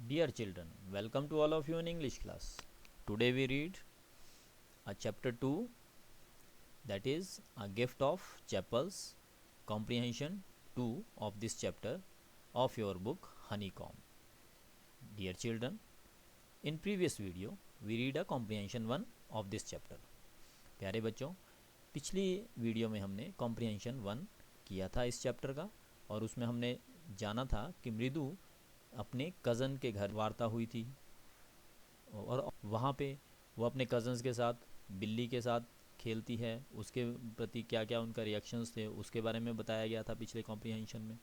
Dear children, welcome to all of you in English class. Today we read a chapter 2, that is a gift of chapels, comprehension 2 of this chapter of your book Honeycomb. Dear children, in previous video we read a comprehension 1 of this chapter. प्यारे बच्चों, पिछली video में हमने comprehension 1 किया था इस chapter का और उसमें हमने जाना था कि मृदु अपने कज़न के घर वार्ता हुई थी और वहाँ पे वो अपने कज़न्स के साथ बिल्ली के साथ खेलती है, उसके प्रति क्या क्या उनका रिएक्शंस थे उसके बारे में बताया गया था पिछले कॉम्प्रिहेंशन में।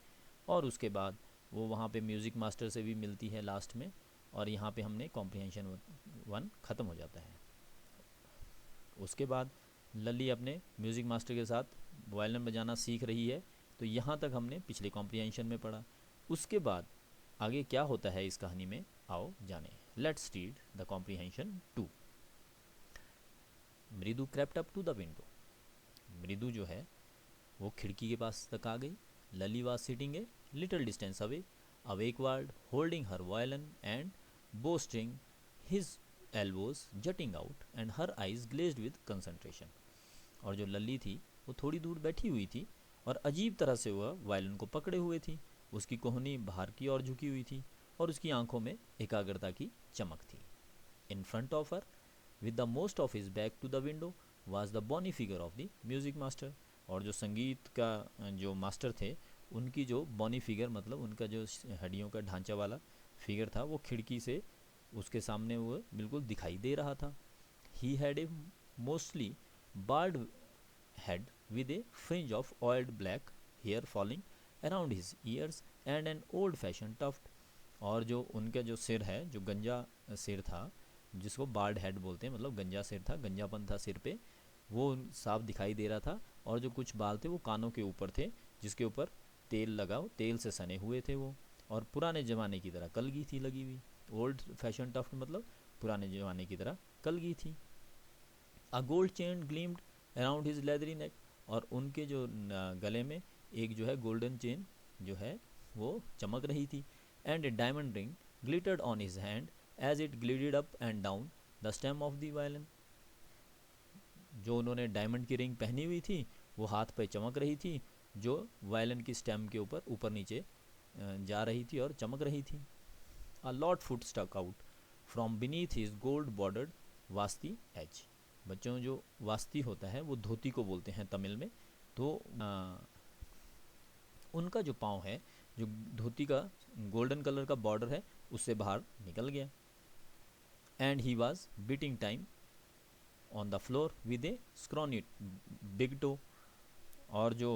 और उसके बाद वो वहाँ पे म्यूज़िक मास्टर से भी मिलती है लास्ट में और यहाँ पे हमने कॉम्प्रिहेंशन 1 ख़त्म हो जाता है। उसके बाद लली अपने म्यूज़िक मास्टर के साथ वायलिन बजाना सीख रही है, तो यहाँ तक हमने पिछले कॉम्प्रिहेंशन में पढ़ा। उसके बाद आगे क्या होता है इस कहानी में, आओ जाने। Let's read the comprehension 2। Mridu crept up to the window. Mridu जो है वो खिड़की के पास तक आ गई। Lalli was sitting a little distance away, awkward, holding her violin and boasting his elbows jutting out and her eyes glazed with concentration. और जो लली थी वो थोड़ी दूर बैठी हुई थी और अजीब तरह से वह वायलिन को पकड़े हुए थी। उसकी कोहनी बाहर की ओर झुकी हुई थी और उसकी आंखों में एकाग्रता की चमक थी। In front of her with the most of his back to the window was the bony figure of the music master. और जो संगीत का जो मास्टर थे उनकी जो बॉनी फिगर मतलब उनका जो हड्डियों का ढांचा वाला फिगर था वो खिड़की से उसके सामने वो बिल्कुल दिखाई दे रहा था। He had a mostly bald head with a fringe of oiled black hair falling around his ears and an old fashion tuft. और जो उनका जो सिर है, जो गंजा सिर था, जिसको बार्ड हेड बोलते हैं, मतलब गंजा सिर था, गंजापन था सिर पे, वो साफ दिखाई दे रहा था। और जो कुछ बाल थे वो कानों के ऊपर थे, जिसके ऊपर तेल लगा, तेल से सने हुए थे वो, और पुराने ज़माने की तरह कलगी थी लगी हुई। ओल्ड फैशन टफ्ट मतलब पुराने ज़माने की तरह कलगी थी। A gold chain gleamed around his leathery neck. और उनके जो गले में एक जो है गोल्डन चेन जो है वो चमक रही थी। And a diamond ring glittered on his hand as it glided up and down the stem of the violin. जो उन्होंने डायमंड की रिंग पहनी हुई थी वो हाथ पे चमक रही थी, जो वायलिन की स्टेम के ऊपर ऊपर नीचे जा रही थी और चमक रही थी। A lord foot stuck out from beneath his gold bordered veshti edge. बच्चों, जो वास्ती होता है वो धोती को बोलते हैं तमिल में, तो उनका जो पाँव है, जो धोती का गोल्डन कलर का बॉर्डर है, उससे बाहर निकल गया। And he was beating time on the floor with A scrawny big toe. और जो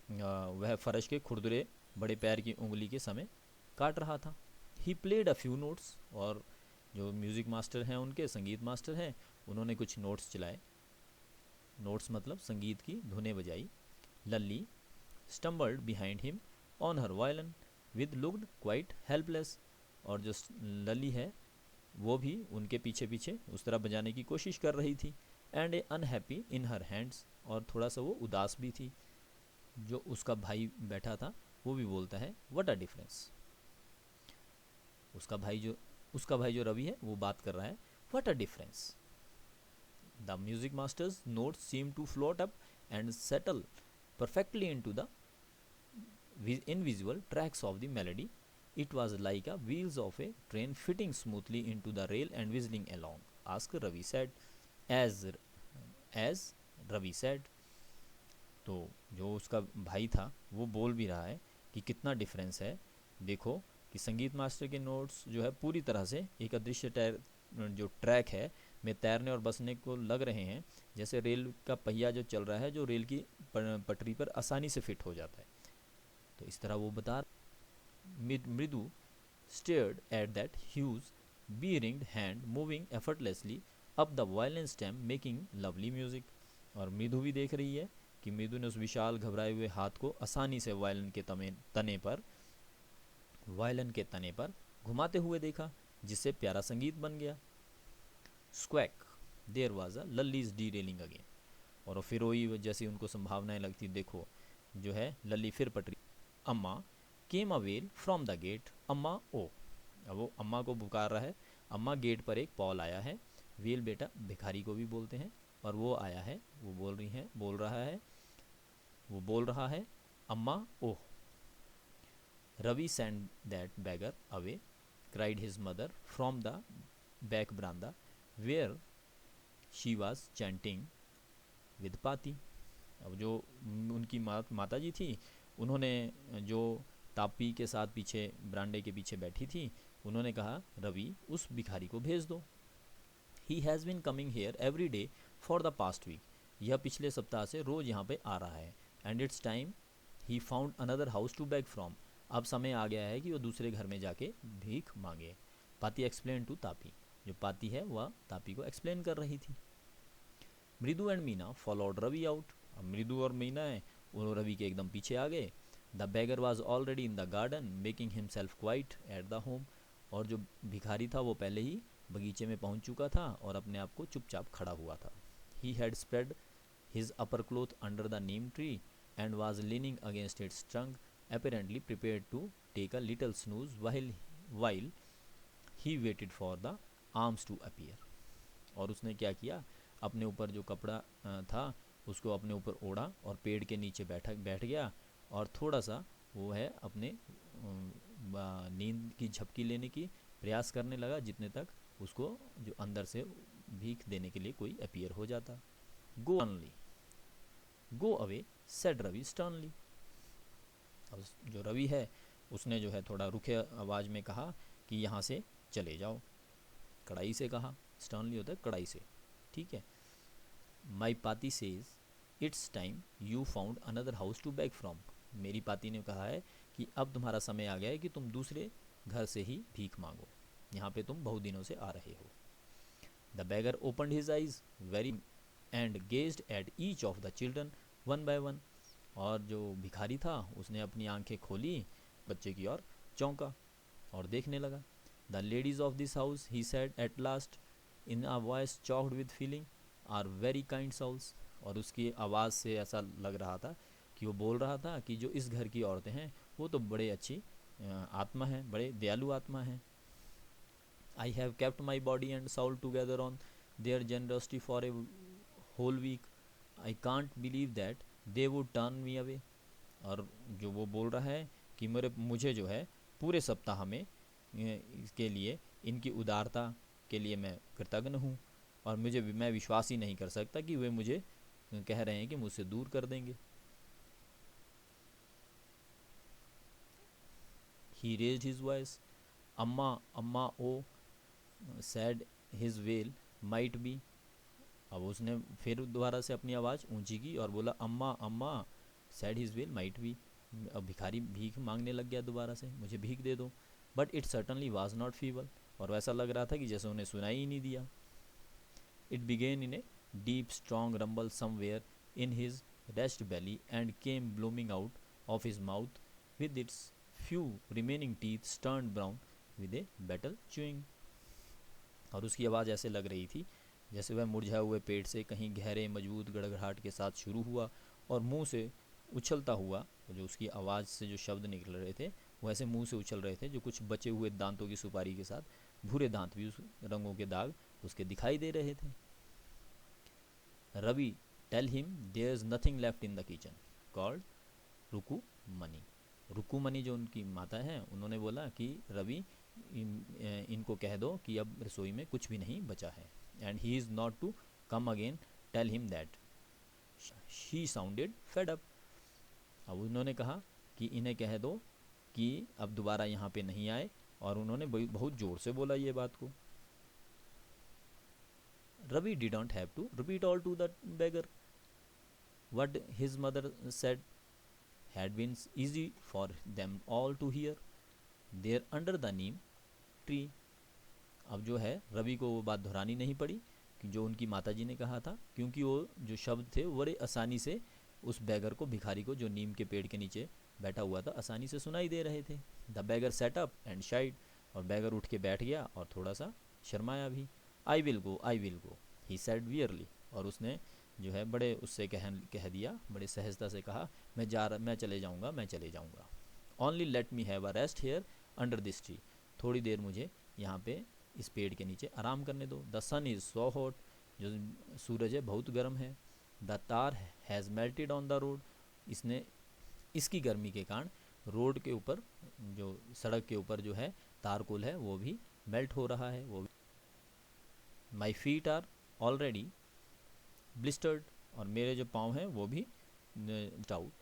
वह फर्श के खुरदुरे बड़े पैर की उंगली के समय काट रहा था। He played a few notes. और जो म्यूज़िक मास्टर हैं, उनके संगीत मास्टर हैं, उन्होंने कुछ नोट्स चलाए। नोट्स मतलब संगीत की धुनें बजाई। Lalli stumbled behind him on her violin with looked quite helpless. और जो लली है वो भी उनके पीछे पीछे उस तरह बजाने की कोशिश कर रही थी। And A unhappy in her hands. और थोड़ा सा वो उदास भी थी। जो उसका भाई बैठा था वो भी बोलता है व्हाट अ डिफरेंस। उसका भाई जो रवि है वो बात कर रहा है what a difference. The music master's notes seem to float up and settle perfectly into the invisible tracks of the melody. It was like a wheels of a train fitting smoothly into the rail and whistling along. Ask Ravi said, as Ravi said. तो जो उसका भाई था वो बोल भी रहा है कि कितना डिफरेंस है। देखो कि संगीत मास्टर के नोट्स जो है पूरी तरह से एक अदृश्य जो ट्रैक है में तैरने और बसने को लग रहे हैं, जैसे रेल का पहिया जो चल रहा है, जो रेल की पटरी पर आसानी से फिट हो जाता है। तो इस तरह वो बता। मृदु stared at that huge B-ringed hand moving effortlessly up the violin stem making lovely music. और मृदु भी देख रही है कि मृदु ने उस विशाल घबराए हुए हाथ को आसानी से वायलिन के तने पर घुमाते हुए देखा, जिससे प्यारा संगीत बन गया। Squeak there was a Lalli's D railing again. और फिर वही जैसी उनको संभावनाएं लगती, देखो जो है लल्ली फिर पटरी। अम्मा केम अवेल फ्रॉम द गेट, अम्मा ओ। अब वो अम्मा को पुकार रहा है। अम्मा, गेट पर एक पॉल आया है। व्हील बेटा भिखारी को भी बोलते हैं। और वो आया है, वो बोल रहा है, अम्मा oh. Ravi send that beggar away, cried his mother from the back बरामदा where she was chanting with Paati. अब जो उनकी माता जी थी, उन्होंने जो तापी के साथ पीछे बरांडे के पीछे बैठी थी, उन्होंने कहा, रवि उस भिखारी को भेज दो। He has been coming here every day for the past week. यह पिछले सप्ताह से रोज़ यहाँ पे आ रहा है। And it's time he found another house to beg from. अब समय आ गया है कि वो दूसरे घर में जाके भीख मांगे। पाती एक्सप्लेन टू तापी। जो पाती है वह तापी को एक्सप्लेन कर रही थी। Mridu and Meena followed Ravi out. अब मृदु और मीना है, वो रवि के एकदम पीछे आ गए। The bagger was already in the garden making himself quite at the home. और जो भिखारी था वो पहले ही बगीचे में पहुंच चुका था और अपने आप को चुपचाप खड़ा हुआ था। He had spread his upper cloth under the Neem tree and was leaning against it's trunk apparently prepared to take a little snooze while he waited for the arms to appear। और उसने क्या किया, अपने ऊपर जो कपड़ा था उसको अपने ऊपर ओढ़ा और पेड़ के नीचे बैठ गया और थोड़ा सा वो है अपने नींद की झपकी लेने की प्रयास करने लगा, जितने तक उसको जो अंदर से भीख देने के लिए कोई अपीयर हो जाता। Go away said Ravi sternly. अब जो रवि है उसने जो है थोड़ा रुखे आवाज़ में कहा कि यहाँ से चले जाओ। कड़ाई से कहा, स्टर्नली होता है कड़ाई से, ठीक है। My Paati says it's time you found another house to beg from. मेरी पाती ने कहा है कि अब तुम्हारा समय आ गया है कि तुम दूसरे घर से ही भीख मांगो, यहाँ पे तुम बहुत दिनों से आ रहे हो। The bagger opened his eyes very and gazed at each of the children one by one. और जो भिखारी था उसने अपनी आंखें खोली, बच्चे की ओर चौंका और देखने लगा। The ladies of this house he said at last in a voice choked with feeling are very kind souls. और उसकी आवाज़ से ऐसा लग रहा था कि वो बोल रहा था कि जो इस घर की औरतें हैं वो तो बड़े अच्छी आत्मा हैं, बड़े दयालु आत्मा हैं। I have kept my body and soul together on their generosity for a whole week. I can't believe that they would turn me away. और जो वो बोल रहा है कि मुझे जो है पूरे सप्ताह में इसके लिए, इनकी उदारता के लिए मैं कृतज्ञ हूँ और मैं विश्वास ही नहीं कर सकता कि वे मुझे कह रहे हैं कि मुझसे दूर कर देंगे। ही रेज्ड हिज वॉइस, अम्मा अम्मा ओ sad his well might be. अब उसने फिर दोबारा से अपनी आवाज़ ऊंची की और बोला, अम्मा अम्मा sad his well might be. अब भिखारी भीख मांगने लग गया दोबारा से, मुझे भीख दे दो। But it certainly was not feeble. और वैसा लग रहा था कि जैसे उन्हें सुनाई ही नहीं दिया। It began in a deep strong rumble somewhere in his rest belly and came blooming out of his mouth with its few remaining teeth turned brown with a betel chewing. और उसकी आवाज़ ऐसे लग रही थी जैसे वह मुरझाए हुए पेट से कहीं गहरे मजबूत गड़गड़ाहट के साथ शुरू हुआ और मुंह से उछलता हुआ, जो उसकी आवाज़ से जो शब्द निकल रहे थे वो ऐसे मुंह से उछल रहे थे, जो कुछ बचे हुए दांतों की सुपारी के साथ भूरे दांत भी, उस रंगों के दाग उसके दिखाई दे रहे थे। Ravi tell him there is nothing left in the kitchen called Rukmani. Rukmani जो उनकी माता हैं, उन्होंने बोला कि रवि इनको कह दो कि अब रसोई में कुछ भी नहीं बचा है। And he is not to come again, tell him that. She sounded fed up. अब उन्होंने कहा कि इन्हें कह दो कि अब दोबारा यहाँ पे नहीं आए, और उन्होंने बहुत ज़ोर से बोला ये बात को। Ravi didn't have to repeat all to the beggar what his mother said had been easy for them all to hear there under the neem tree। अब जो है रवि को वो बात दोहरानी नहीं पड़ी कि जो उनकी माताजी ने कहा था, क्योंकि वो जो शब्द थे वो बड़े आसानी से उस बैगर को, भिखारी को जो नीम के पेड़ के नीचे बैठा हुआ था, आसानी से सुनाई दे रहे थे। The bagger set up and shied. और बैगर उठ के बैठ गया और थोड़ा सा शर्माया भी। I will go he said verily. और उसने जो है बड़े उससे कह दिया, बड़े सहजता से कहा, मैं चले जाऊँगा। Only let me have a rest here under this tree. थोड़ी देर मुझे यहाँ पे इस पेड़ के नीचे आराम करने दो। The sun is so hot, जो सूरज है बहुत गर्म है। The tar has melted on the road, इसने इसकी गर्मी के कारण रोड के ऊपर, जो सड़क के ऊपर जो है तारकोल है वो भी मेल्ट हो रहा है। वो my feet are already blistered, और मेरे जो पाँव हैं वो भी out.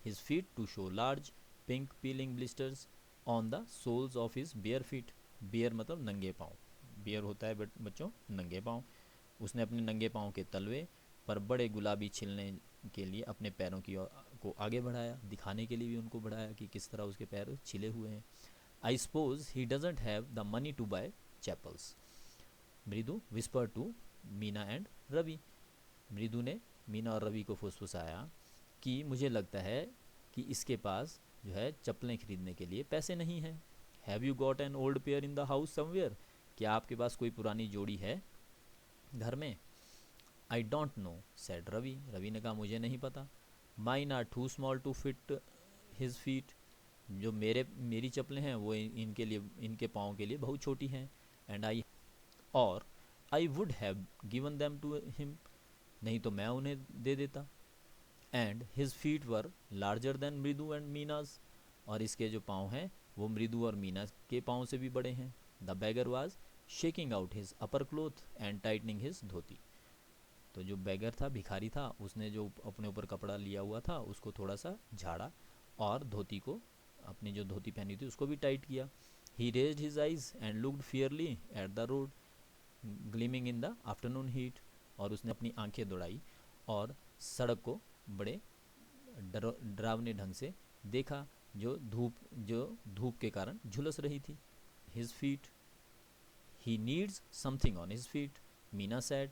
His feet to show large pink peeling blisters on the soles of his bare feet. Bare मतलब नंगे पाँव, बियर होता है बच्चों नंगे पाँव। उसने अपने नंगे पाँव के तलवे पर बड़े गुलाबी छिलने के लिए अपने पैरों की ओर को आगे बढ़ाया, दिखाने के लिए भी उनको बढ़ाया कि किस तरह उसके पैर छिले हुए हैं। I suppose he doesn't have the money to buy chappals, Mridu whisper to Meena and Ravi. Mridu ने मीना और रवि को फुसफुसाया कि मुझे लगता है कि इसके पास जो है चप्पलें खरीदने के लिए पैसे नहीं हैं। Have you got an old pair in the house somewhere, क्या आपके पास कोई पुरानी जोड़ी है घर में? I don't know said Ravi, Ravi ने कहा मुझे नहीं पता। Mine are too small to fit his feet, जो मेरी चप्पलें हैं वो इनके लिए, इनके पाँव के लिए बहुत छोटी हैं। And I would have given them to him, नहीं तो मैं उन्हें दे देता। And his feet were larger than Mridu and Meena's, और इसके जो पाँव हैं वो मृदु और मीना के पाँव से भी बड़े हैं। The beggar was shaking out his upper cloth and tightening his dhoti, तो जो बैगर था, भिखारी था, उसने जो अपने ऊपर कपड़ा लिया हुआ था उसको थोड़ा सा झाड़ा और धोती को, अपनी जो धोती पहनी थी उसको भी टाइट किया। He raised his eyes and looked fearly at the road gleaming in the afternoon heat, और उसने अपनी आंखें दौड़ाई और सड़क को बड़े डरावने ढंग से देखा, जो धूप के कारण झुलस रही थी। His feet, he needs something on his feet, Meena said,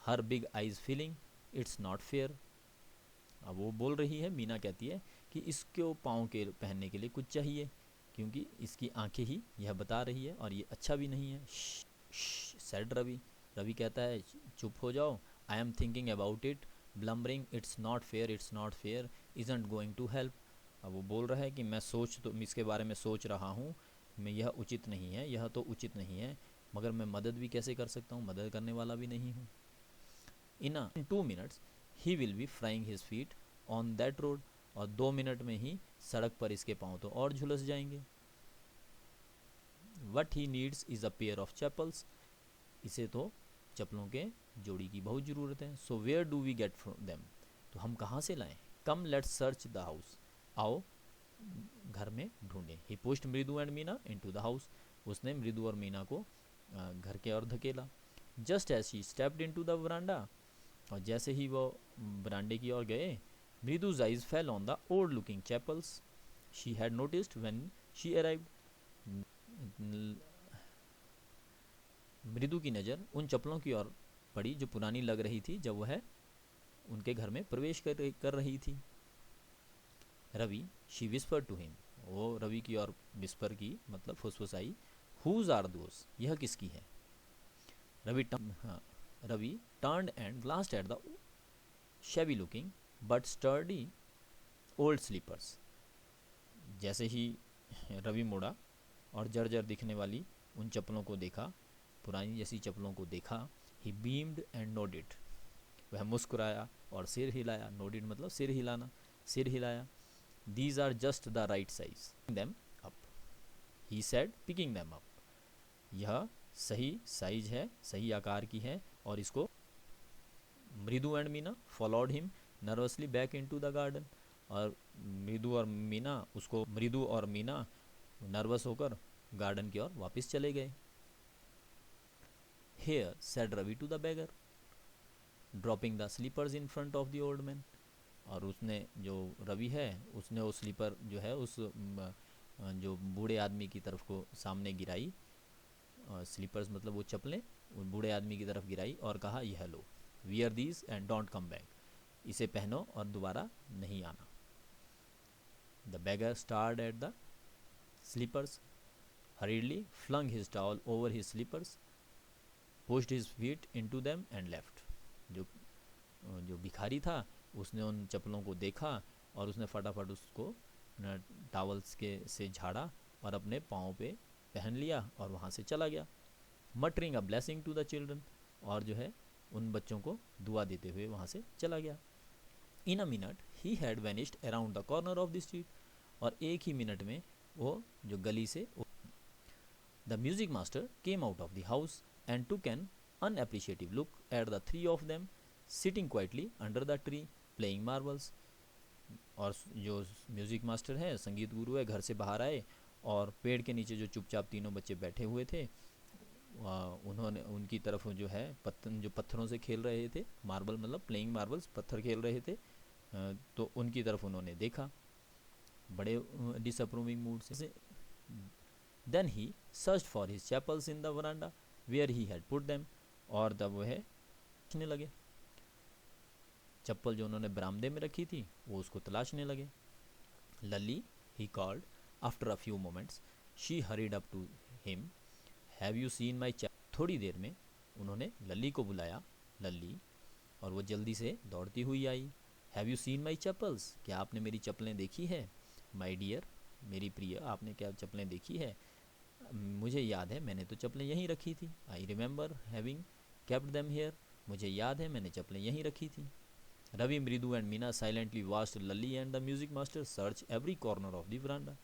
her big eyes feeling it's not fair. अब वो बोल रही है, मीना कहती है कि इसको पाँव के पहनने के लिए कुछ चाहिए, क्योंकि इसकी आंखें ही यह बता रही है और ये अच्छा भी नहीं है। सेड रवि, रवि कहता है चुप हो जाओ। I am thinking about it blubbering it's not fair isn't going to help. अब वो बोल रहा है कि मैं इसके बारे में सोच रहा हूँ, मैं यह उचित नहीं है, यह तो उचित नहीं है, मगर मैं मदद भी कैसे कर सकता हूँ, मदद करने वाला भी नहीं हूँ। इन 2 minutes he will be frying his feet on that road, और 2 मिनट में ही सड़क पर इसके पाँव तो और झुलस जाएंगे। What he needs is a pair of chappals, इसे तो चप्पलों के जोड़ी की बहुत ज़रूरत है। So where do we get from them, तो हम कहाँ से लाएं? Come let's search the house, आओ घर में ढूंढें। He pushed Mridu and Meena into the house, उसने मृदु और मीना को घर के ओर धकेला। Just as she stepped into the veranda, और जैसे ही वो बरांडे की ओर गए, मृदु's eyes fell on the old looking chapels she had noticed when she arrived. मृदु की नज़र उन चप्पलों की ओर पड़ी जो पुरानी लग रही थी जब वह उनके घर में प्रवेश कर रही थी। Ravi, she whisper to him, वो रवि की ओर विस्पर की मतलब फुसफुसाई। हुज आर दोस, यह किसकी है? Ravi turned and glanced at the shabby looking but sturdy old slippers. जैसे ही रवि मुड़ा और जर्जर दिखने वाली उन चप्पलों को देखा, पुरानी जैसी चप्पलों को देखा। he beamed and nodded, वह मुस्कुराया और सिर हिलाया। nodded मतलब सिर हिलाना, सिर हिलाया। these are just the right size, them up, he said picking them up, यह सही साइज है, सही आकार की है, और इसको मृदु and Meena followed him nervously back into the garden, और मृदु और मीना नर्वस होकर गार्डन की ओर वापस चले गए। Here said Ravi to the beggar, dropping the slippers in front of the old man, और उसने जो रवि है उसने वो स्लीपर जो है उस जो बूढ़े आदमी की तरफ को सामने गिराई, स्लीपर्स मतलब वो चप्पलें बूढ़े आदमी की तरफ गिराई और कहा यह लो, wear these and don't come back, इसे पहनो और दोबारा नहीं आना। The beggar stared at the slippers, hurriedly flung his towel over his slippers, pushed his feet into them and left. जो भिखारी था उसने उन चप्पलों को देखा और उसने फटाफट उसको टावल्स के से झाड़ा और अपने पाँव पे पहन लिया और वहाँ से चला गया। Muttering a blessing to the children, और जो है उन बच्चों को दुआ देते हुए वहाँ से चला गया। In a minute he had vanished around the corner of the street, और एक ही मिनट में वो जो गली से the music master came out of the house and took an unappreciative look at the three of them sitting quietly under the tree playing marbles. और जो म्यूज़िक मास्टर है, संगीत गुरु है, घर से बाहर आए और पेड़ के नीचे जो चुपचाप तीनों बच्चे बैठे हुए थे, उन्होंने उनकी तरफ जो है जो पत्थरों से खेल रहे थे, मार्बल मतलब प्लेइंग मार्बल्स, पत्थर खेल रहे थे, तो उनकी तरफ उन्होंने देखा बड़े डिसअप्रूविंग मूड से। Then he search for his chappals in the veranda where he had put them, और तब वह पूछने लगे, चप्पल जो उन्होंने बरामदे में रखी थी वो उसको तलाशने लगे। Lalli, he called after a few moments, she hurried up to him, have you seen my chappal. थोड़ी देर में उन्होंने लली को बुलाया, लली, और वो जल्दी से दौड़ती हुई आई। Have you seen my chappals, क्या आपने मेरी चप्पलें देखी है। माई डियर, मेरी प्रिय, आपने क्या चप्पलें देखी है। मुझे याद है, मैंने तो चप्पलें यहीं रखी थी। I remember having kept them here, मुझे याद है मैंने चप्पलें यहीं रखी थी। Ravi, Mridu and Meena silently watched Lalli and the music master search every corner of the veranda.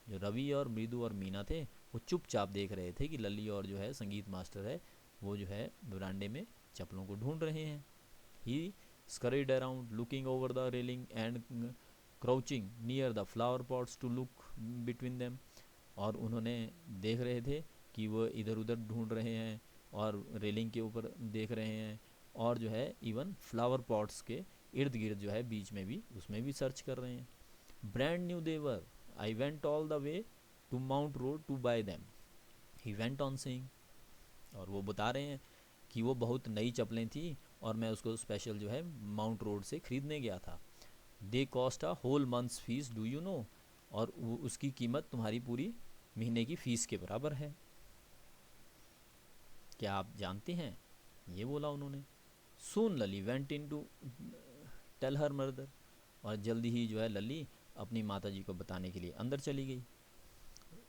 जो रवि और मृदु और मीना थे वो चुपचाप देख रहे थे कि लली और जो है संगीत मास्टर है वो जो है वरांडे में चप्पलों को ढूंढ रहे हैं। ही scurried around looking over the railing and crouching near the flower pots to look between them, और उन्होंने देख रहे थे कि वो इधर उधर ढूंढ रहे हैं और रेलिंग के ऊपर देख रहे हैं, और जो है इवन फ्लावर पॉट्स के इर्द गिर्द जो है बीच में भी उसमें भी सर्च कर रहे हैं। Brand new they were, I went all the way to Mount Road to buy them, he went on saying, और वो बता रहे हैं कि वो बहुत नई चप्पलें थी और मैं उसको स्पेशल जो है माउंट रोड से ख़रीदने गया था। They cost a whole month's fees do you know, और उसकी कीमत तुम्हारी पूरी महीने की फ़ीस के बराबर है, क्या आप जानते हैं, ये बोला उन्होंने। Soon Lalli went in to tell her mother, और जल्दी ही जो है लली अपनी माता जी को बताने के लिए अंदर चली गई।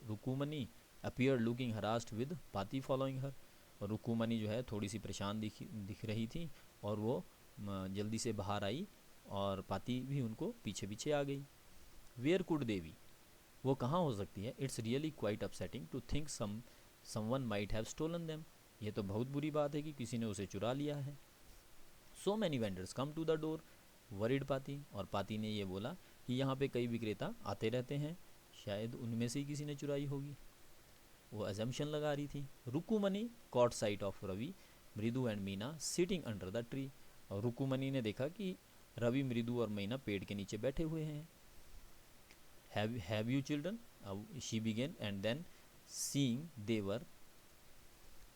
रुकुमनी अपीयर लुकिंग हरास्ड विद पाती फॉलोइंग हर, और रुकुमनी जो है थोड़ी सी परेशान दिख रही थी और वो जल्दी से बाहर आई और पाती भी उनको पीछे पीछे आ गई। वेयर कुड देवी, वो कहाँ हो सकती है। It's really quite upsetting to think someone might have stolen them, ये तो बहुत बुरी बात है कि किसी ने उसे चुरा लिया है। So many vendors come to the door worried Paati, और पाती ने ये बोला कि यहाँ पे कई विक्रेता आते रहते हैं, शायद उनमें से ही किसी ने चुराई होगी, वो अजम्पशन लगा रही थी। रुकुमनी cot site of Ravi, Mridu and Meena sitting under the tree, और रुकुमनी ने देखा कि रवि, मृदु और मीना पेड़ के नीचे बैठे हुए हैं। Have you children, she began, and then seeing they were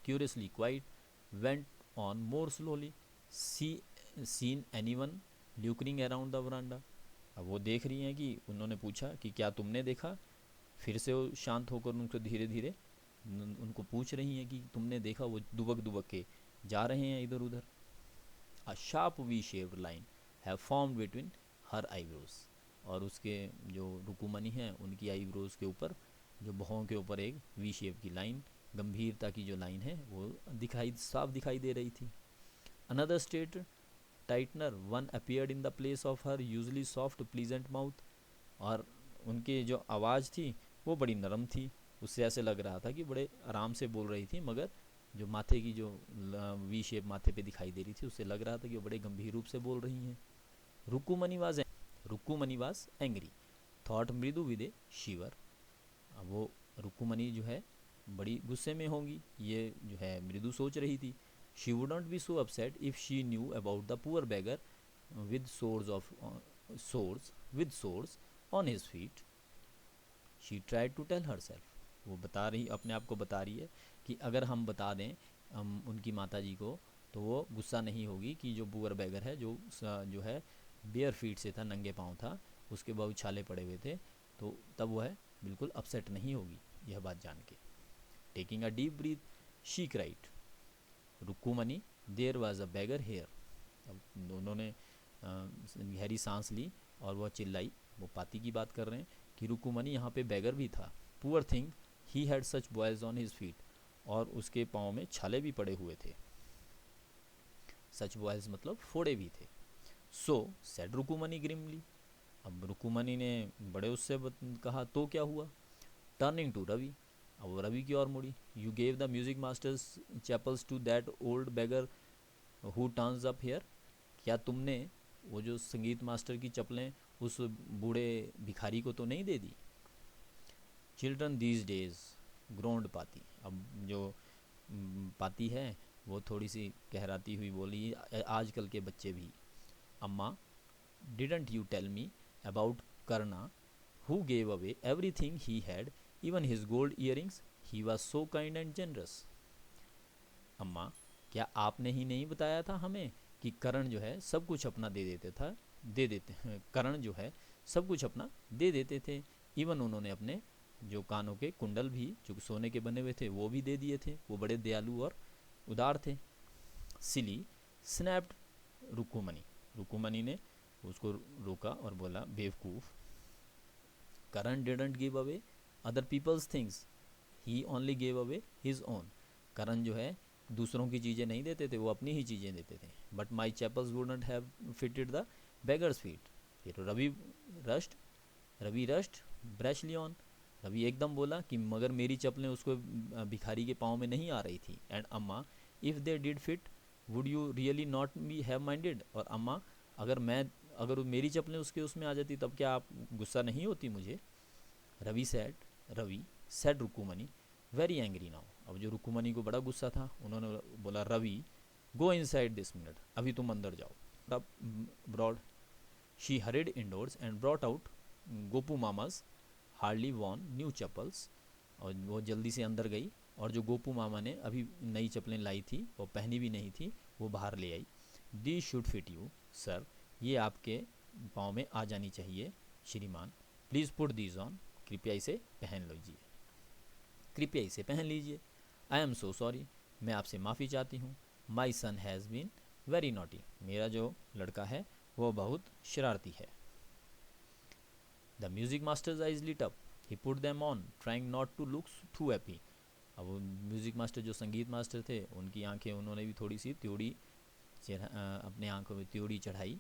curiously quiet went on more slowly, seen anyone lurking around the veranda, अब वो देख रही हैं कि उन्होंने पूछा कि क्या तुमने देखा, फिर से वो शांत होकर उनको धीरे धीरे उनको पूछ रही हैं कि तुमने देखा, वो दुबक दुबक के जा रहे हैं इधर उधर। A sharp V shaped line have formed between her eyebrows, और उसके जो रुकुमनी हैं उनकी आईब्रोज के ऊपर, जो भौं के ऊपर एक वी शेप की लाइन, गंभीरता की जो लाइन है वो साफ दिखाई दे रही थी। Another straight tighter one appeared in the place of her usually soft pleasant mouth, और उनकी जो आवाज़ थी वो बड़ी नरम थी, उससे ऐसे लग रहा था कि बड़े आराम से बोल रही थी, मगर जो माथे की जो वी शेप माथे पे दिखाई दे रही थी उससे लग रहा था कि वो बड़े गंभीर रूप से बोल रही हैं। रुकुमनी वाज एंग्री थॉट मृदु विद ए शिवर, अब वो रुकुमनी जो है बड़ी गुस्से में होंगी, ये जो है मृदु सोच रही थी। She would not be so upset if she knew about the poor beggar with swords on his feet, she tried to tell herself, वो बता रही, अपने आप को बता रही है कि अगर हम बता दें उनकी माता जी को तो वो गुस्सा नहीं होगी कि जो पुअर बेगर है, जो है बेयर फीट से था, नंगे पाँव था, उसके बहुत छाले पड़े हुए थे, तो तब वह बिल्कुल अपसेट नहीं होगी यह बात जान के। Taking a deep breath she cried, Rukmini there was a beggar here, अब दोनों ने गहरी सांस ली और वह चिल्लाई, वो पाती की बात कर रहे हैं कि रुकुमनी यहाँ पे बेगर भी था। Poor thing he had such boils on his feet, और उसके पाँव में छाले भी पड़े हुए थे। सच बॉयल्स मतलब फोड़े भी थे। सो सेड रुकुमनी ग्रिमली, अब रुकुमनी ने बड़े उससे कहा तो क्या हुआ। टर्निंग टू रवि, अब वो रवि की ओर मुड़ी। You gave the music master's chappals to that old beggar who turns up here, क्या तुमने वो जो संगीत मास्टर की चप्पलें उस बूढ़े भिखारी को तो नहीं दे दी। चिल्ड्रन दीज डेज ग्रोन्ड पाती, अब जो पाती है वो थोड़ी सी कहराती हुई बोली, आजकल के बच्चे भी। अम्मा, didn't you tell me about Karna who gave away everything he had, even his gold earrings, he was so kind and generous. अम्मा, क्या आपने ही नहीं बताया था हमें कि करण जो है सब कुछ अपना दे देते करण जो है सब कुछ अपना दे देते थे। इवन उन्होंने अपने जो कानों के कुंडल भी जो सोने के बने हुए थे वो भी दे दिए थे, वो बड़े दयालु और उदार थे। सिली स्नैप्ड रुकुमनी, रुकुमनी ने उसको रोका और बोला, बेवकूफ़, Karan didn't give away other people's things, he only gave away his own. Karan जो है दूसरों की चीज़ें नहीं देते थे, वो अपनी ही चीज़ें देते थे। But my chapels wouldn't have fitted the beggars feet. फिर रवि रस्ट ब्रैशली ऑन, रवि एकदम बोला कि मगर मेरी चप्पलें उसको भिखारी के पाँव में नहीं आ रही थी। एंड अम्मा, if they did fit would you really not be have minded, और अम्मा अगर मेरी चप्पलें उसके उसमें आ जाती तब क्या आप गुस्सा नहीं होती मुझे। Ravi said Rukmini very angry now, अब जो रुकुमनी को बड़ा गुस्सा था, उन्होंने बोला, Ravi go inside this minute, अभी तुम अंदर जाओ। Broad she hurried indoors and brought out Gopu Mama's hardly worn new chappals, और वो जल्दी से अंदर गई और जो गोपू मामा ने अभी नई चप्पलें लाई थी वो पहनी भी नहीं थी वो बाहर ले आई। They should fit you sir, ये आपके पाँव में आ जानी चाहिए श्रीमान, प्लीज़ पुट दीज ऑन, कृपया इसे पहन लीजिए, कृपया इसे पहन लीजिए। आई एम सो सॉरी, मैं आपसे माफ़ी चाहती हूँ। My son has been very naughty, मेरा जो लड़का है वो बहुत शरारती है। The music master's eyes lit up, he put them on trying not to look too happy, अब वो म्यूज़िक मास्टर जो संगीत मास्टर थे उनकी आंखें उन्होंने भी थोड़ी सी त्योड़ी अपने आंखों में त्योड़ी चढ़ाई।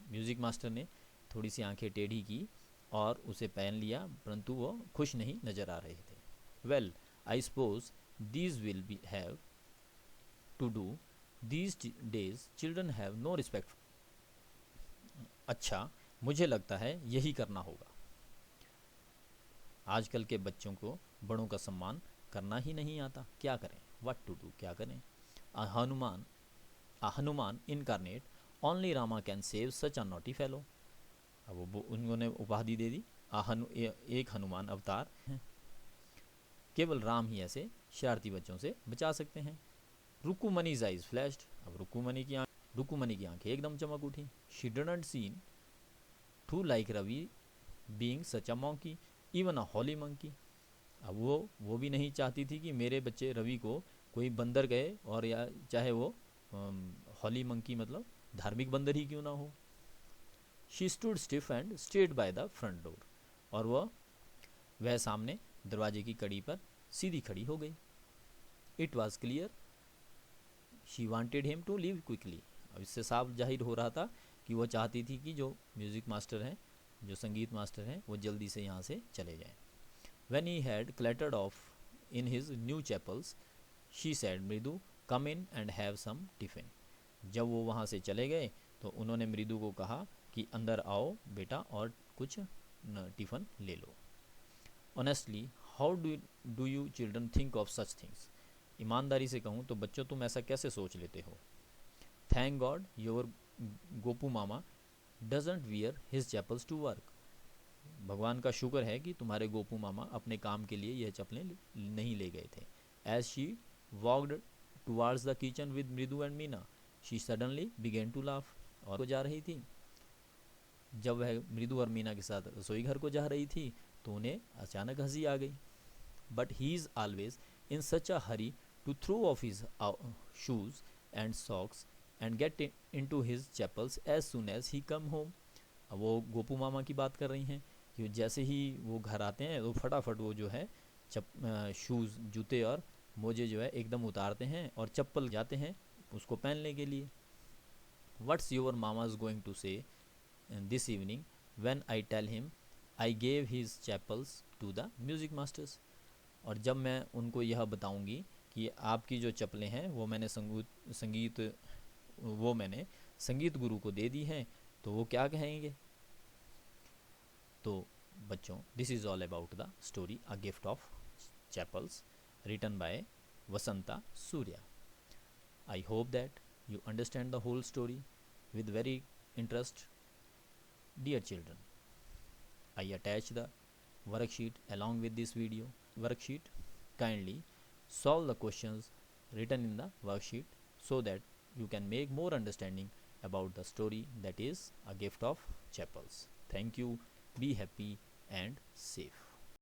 म्यूज़िक मास्टर ने थोड़ी सी आंखें टेढ़ी की और उसे पहन लिया, परंतु वो खुश नहीं नज़र आ रहे थे। Well I suppose these will be have to do these days, children have no respect, अच्छा मुझे लगता है यही करना होगा, आजकल के बच्चों को बड़ों का सम्मान करना ही नहीं आता, क्या करें, व्हाट टू डू, क्या करें। a Hanuman incarnate, only Rama can save such a naughty fellow, अब वो उन्होंने उपाधि दे दी, एक हनुमान अवतार हैं, केवल राम ही ऐसे शरारती बच्चों से बचा सकते हैं। रुकुमनीज आइज फ्लैश्ड, अब रुकुमनी की आंखें एकदम चमक उठी। She didn't seem to like Ravi being such a monkey, even a holy monkey, अब वो भी नहीं चाहती थी कि मेरे बच्चे रवि को कोई बंदर गए, और या चाहे वो हॉली मंकी मतलब धार्मिक बंदर ही क्यों ना हो। She stood stiff and stayed by the front door, और वह सामने दरवाजे की कड़ी पर सीधी खड़ी हो गई। It was clear she wanted him to leave quickly, अब इससे साफ जाहिर हो रहा था कि वो चाहती थी कि जो म्यूज़िक मास्टर हैं, जो संगीत मास्टर हैं, वो जल्दी से यहाँ से चले जाएं। When he had clattered off in his new chapels, she said, मृदु, come in and have some tiffin. जब वो वहाँ से चले गए तो उन्होंने मृदु को कहा कि अंदर आओ बेटा और कुछ टिफ़िन ले लो। Honestly, how do you children think of such things? ईमानदारी से कहूँ तो बच्चों तुम ऐसा कैसे सोच लेते हो। Thank God your Gopu mama doesn't wear his chapels to work. भगवान का शुक्र है कि तुम्हारे गोपू मामा अपने काम के लिए यह चप्पलें नहीं ले गए थे। As she walked towards the kitchen with Mridu and Meena, she suddenly began to laugh, और जा रही थी, जब वह मृदु और मीना के साथ रसोई घर को जा रही थी तो उन्हें अचानक हंसी आ गई। But he is always in such a hurry to throw off his shoes and socks and get into his chappals as soon as he come home. अब वो गोपू मामा की बात कर रही हैं कि जैसे ही वो घर आते हैं तो फटाफट वो जो है शूज़ जूते और मोजे जो है एकदम उतारते हैं और चप्पल जाते हैं उसको पहनने के लिए. What's your Mama's going to say this evening when I tell him I gave his chappals to the music master's. और जब मैं उनको यह बताऊंगी कि आपकी जो चप्पलें हैं वो मैंने संगीत गुरु को दे दी हैं, तो वो क्या कहेंगे. तो बच्चों, this is all about the story a gift of chappals written by Vasantha Surya. I hope that you understand the whole story with very interest. Dear children, I attach the worksheet along with this video worksheet. Kindly solve the questions written in the worksheet so that you can make more understanding about the story that is a gift of chapels. Thank you. Be happy and safe.